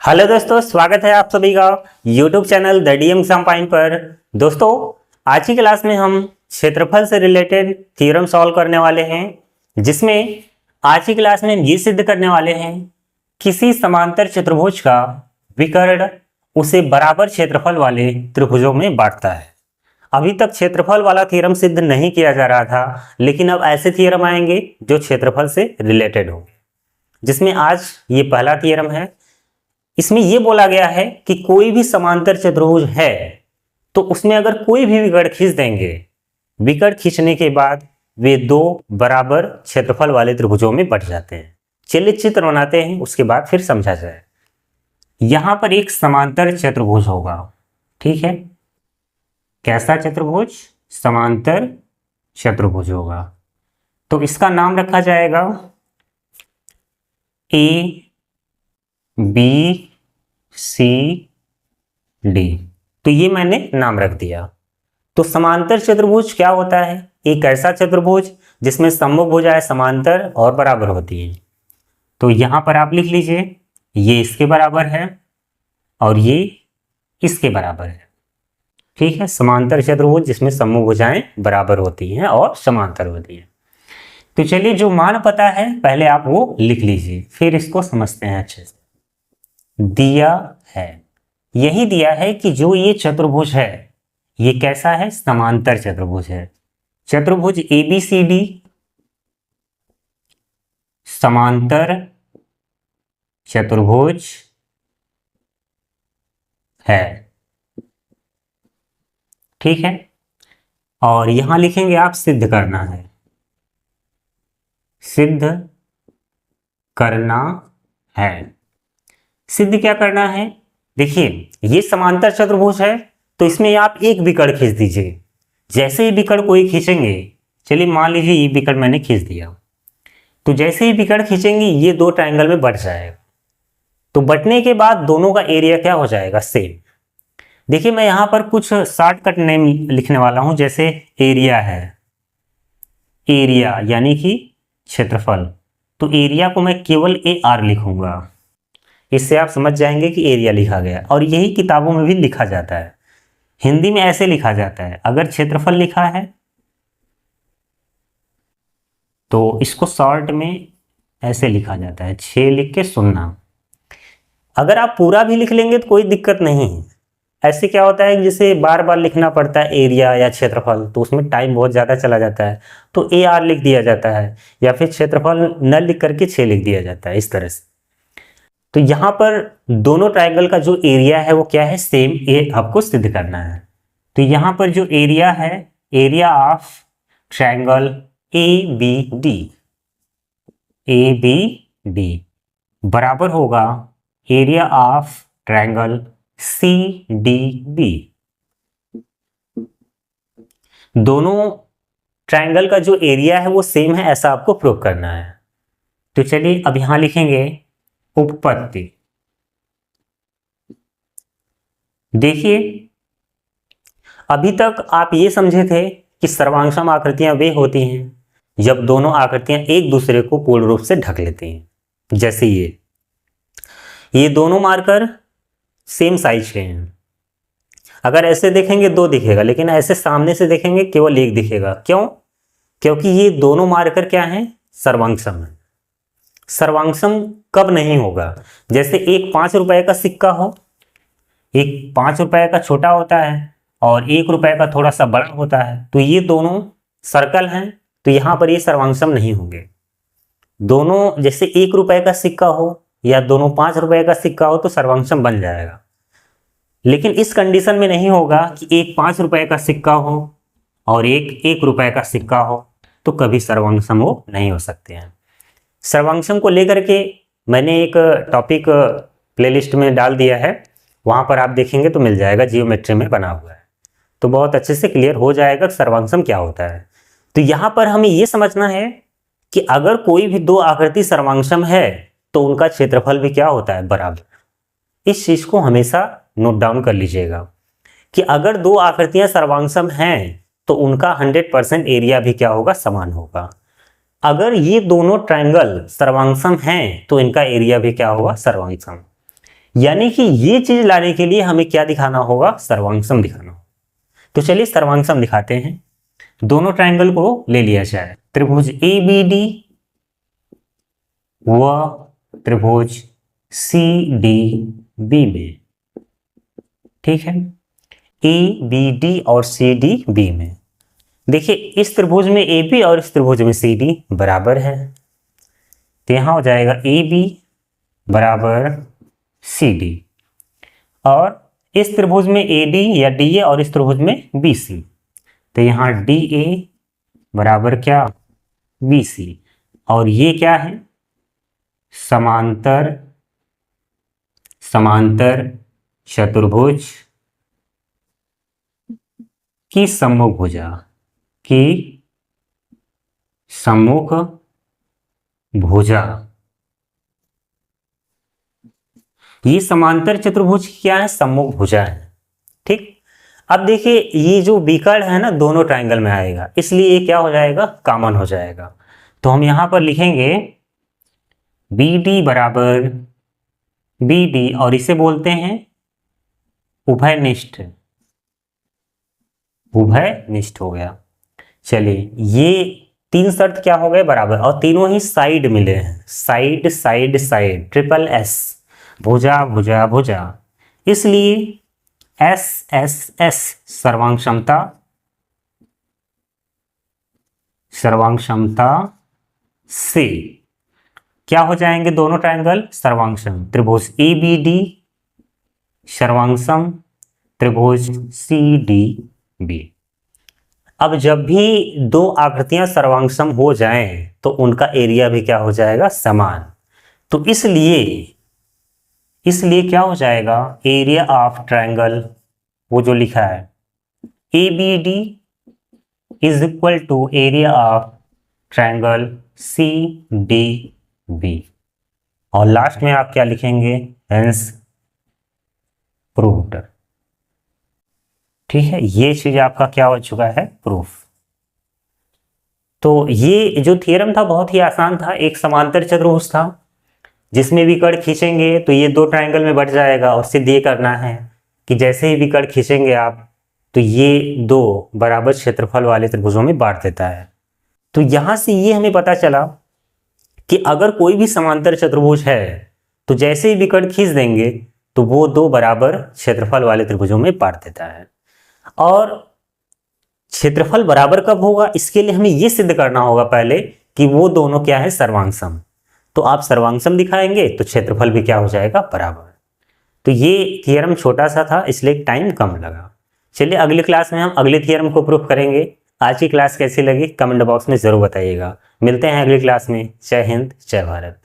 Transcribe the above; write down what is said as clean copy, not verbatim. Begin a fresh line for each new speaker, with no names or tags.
Hello दोस्तों, स्वागत है आप सभी का YouTube channel the DM exam point पर। दोस्तों, आज की क्लास में हम क्षेत्रफल से रिलेटेड थ्योरम सॉल्व करने वाले हैं, जिसमें आज की क्लास में हम ये सिद्ध करने वाले हैं किसी समांतर चतुर्भुज का विकर्ण उसे बराबर क्षेत्रफल वाले त्रिभुजों में बांटता है। अभी तक क्षेत्रफल वाला थ्योरम सिद्ध नहीं किया जा रहा था, लेकिन अब ऐसे थ्योरम आएंगे जो क्षेत्रफल से रिलेटेड होंगे, जिसमें आज ये पहला थ्योरम है। इसमें यह बोला गया है कि कोई भी समांतर चतुर्भुज है तो उसमें अगर कोई भी विकर्ण खींच देंगे, विकर्ण खींचने के बाद वे दो बराबर क्षेत्रफल वाले त्रिभुजों में बंट जाते हैं। चलिए चित्र बनाते हैं, उसके बाद फिर समझा जाए। यहां पर एक समांतर चतुर्भुज होगा, ठीक है। कैसा चतुर्भुज? समांतर चतुर्भुज होगा। तो इसका नाम रखा जाएगा ए बी सी डी। तो ये मैंने नाम रख दिया। तो समांतर चतुर्भुज क्या होता है? एक ऐसा चतुर्भुज जिसमें समभुज भुजाएं समांतर और बराबर होती हैं। तो यहां पर आप लिख लीजिए, ये इसके बराबर है और ये इसके बराबर है, ठीक है। समांतर चतुर्भुज जिसमें समभुज भुजाएं बराबर होती हैं और समांतर होती हैं। तो चलिए, जो मान पता है पहले आप वो लिख लीजिए, फिर इसको समझते हैं अच्छे से। दिया है, यही दिया है कि जो ये चतुर्भुज है ये कैसा है? समांतर चतुर्भुज है। चतुर्भुज ABCD समांतर चतुर्भुज है, ठीक है। और यहां लिखेंगे आप सिद्ध करना है, सिद्ध करना है। सिद्ध क्या करना है? देखिए, ये समांतर चतुर्भुज है तो इसमें आप एक विकर्ण खींच दीजिए। जैसे ही विकर्ण कोई खींचेंगे, चलिए मान लीजिए ये विकर्ण मैंने खींच दिया, तो जैसे ही विकर्ण खींचेंगे ये दो ट्रायंगल में बट जाएगा। तो बटने के बाद दोनों का एरिया क्या हो जाएगा? सेम। देखिए, मैं यहां पर कुछ शॉर्टकट नेम लिखने वाला हूं, जैसे एरिया है, एरिया यानी कि क्षेत्रफल। तो एरिया को मैं केवल AR लिखूंगा, इससे आप समझ जाएंगे कि एरिया लिखा गया। और यही किताबों में भी लिखा जाता है, हिंदी में ऐसे लिखा जाता है। अगर क्षेत्रफल लिखा है तो इसको शॉर्ट में ऐसे लिखा जाता है, 6 लिख के सुनना। अगर आप पूरा भी लिख लेंगे तो कोई दिक्कत नहीं है। ऐसे क्या होता है, जैसे बार बार लिखना पड़ता है एरिया या क्षेत्रफल, तो उसमें टाइम बहुत ज़्यादा चला जाता है, तो AR लिख दिया जाता है, या फिर क्षेत्रफल न लिख करके 6 लिख दिया जाता है, इस तरह से। तो यहां पर दोनों ट्रायंगल का जो एरिया है वो क्या है? सेम। ये आपको सिद्ध करना है। तो यहां पर जो एरिया है, एरिया ऑफ ट्रायंगल ABD बराबर होगा एरिया ऑफ ट्रायंगल CDB। दोनों ट्रायंगल का जो एरिया है वो सेम है, ऐसा आपको प्रूव करना है। तो चलिए, अब यहां लिखेंगे उपपत्ति। देखिए, अभी तक आप ये समझे थे कि सर्वांगसम आकृतियां वे होती हैं जब दोनों आकृतियां एक दूसरे को पूर्ण रूप से ढक लेती हैं। जैसे ये दोनों मार्कर सेम साइज के हैं। अगर ऐसे देखेंगे 2 दिखेगा, लेकिन ऐसे सामने से देखेंगे केवल 1 दिखेगा। क्यों? क्योंकि ये दोनों मार्कर क्या हैं? सर्वांगसम है। सर्वांगसम कब नहीं होगा? जैसे एक 5 रुपए का सिक्का हो, एक 5 रुपए का छोटा होता है और 1 रुपए का थोड़ा सा बड़ा होता है, तो ये दोनों सर्कल हैं, तो यहां पर ये सर्वांगसम नहीं होंगे। दोनों जैसे 1 रुपए का सिक्का हो या दोनों 5 रुपए का सिक्का हो तो सर्वांगसम बन जाएगा। लेकिन इस कंडीशन में नहीं होगा कि एक 5 रुपए का सिक्का हो और एक 1 रुपए का सिक्का हो, तो कभी सर्वांगसम वो नहीं हो सकते हैं। सर्वांगसम को लेकर के मैंने एक टॉपिक प्लेलिस्ट में डाल दिया है, वहां पर आप देखेंगे तो मिल जाएगा, जियोमेट्री में बना हुआ है, तो बहुत अच्छे से क्लियर हो जाएगा सर्वांगसम क्या होता है। तो यहां पर हमें यह समझना है कि अगर कोई भी 2 आकृति सर्वांगसम है तो उनका क्षेत्रफल भी क्या होता है? बराबर। इस चीज को हमेशा नोट डाउन कर लीजिएगा कि अगर 2 आकृतियां सर्वांगसम हैं तो उनका 100% एरिया भी क्या होगा? समान होगा। अगर ये दोनों ट्रायंगल सर्वांगसम हैं तो इनका एरिया भी क्या होगा? सर्वांगसम। यानी कि ये चीज लाने के लिए हमें क्या दिखाना होगा, सर्वांग दिखाना होगा। तो चलिए सर्वांग दिखाते हैं। दोनों ट्रायंगल को ले लिया जाए, त्रिभुज ABD व त्रिभुज CDB में, ठीक है, ABD और CDB में। देखिए इस त्रिभुज में AB और इस त्रिभुज में CD बराबर है, तो यहां हो जाएगा AB बराबर CD, और इस त्रिभुज में AD या DA और इस त्रिभुज में BC, तो यहां DA बराबर क्या, BC, और ये क्या है, समांतर चतुर्भुज की सम्मुख भुजा। ये समांतर चतुर्भुज क्या है, सम्मुख भुजा है, ठीक। अब देखिए ये जो विकर्ण है ना दोनों ट्रायंगल में आएगा, इसलिए ये क्या हो जाएगा, कॉमन हो जाएगा। तो हम यहां पर लिखेंगे BD बराबर BD, और इसे बोलते हैं उभयनिष्ठ हो गया। चलिए ये तीन शर्त क्या हो गए, बराबर, और तीनों ही साइड मिले हैं, साइड, ट्रिपल S, भुजा, इसलिए S सर्वांग क्षमता से क्या हो जाएंगे दोनों ट्रायंगल, सर्वांगसम। त्रिभुज ABD सर्वांगसम, त्रिभुज CDB। अब जब भी दो आकृतियां सर्वांगसम हो जाएं तो उनका एरिया भी क्या हो जाएगा, समान। तो इसलिए क्या हो जाएगा, एरिया ऑफ ट्रायंगल, वो जो लिखा है ABD is equal to area of triangle CDB, और लास्ट में आप क्या लिखेंगे, हेंस प्रूव्ड, ठीक है। ये चीज आपका क्या हो चुका है, प्रूफ। तो ये जो थ्योरम था बहुत ही आसान था, एक समांतर चतुर्भुज था जिसमें विकर्ण खींचेंगे तो ये दो ट्रायंगल में बढ़ जाएगा, और सिर्फ ये करना है कि जैसे ही विकर्ण खींचेंगे आप तो ये दो बराबर क्षेत्रफल वाले त्रिभुजों में बांट देता है। तो यहां से ये हमें पता चला कि अगर कोई भी समांतर चतुर्भुज है तो जैसे ही विकर्ण खींच देंगे तो वो दो बराबर क्षेत्रफल वाले त्रिभुजों में बांट देता है। और क्षेत्रफल बराबर कब होगा, इसके लिए हमें यह सिद्ध करना होगा पहले कि वो दोनों क्या है, सर्वांगसम। तो आप सर्वांगसम दिखाएंगे तो क्षेत्रफल भी क्या हो जाएगा, बराबर। तो ये थ्योरम छोटा सा था इसलिए टाइम कम लगा। चलिए अगली क्लास में हम अगले थ्योरम को प्रूफ करेंगे। आज की क्लास कैसी लगी कमेंट बॉक्स में जरूर बताइएगा। मिलते हैं अगली क्लास में। जय हिंद, जय भारत।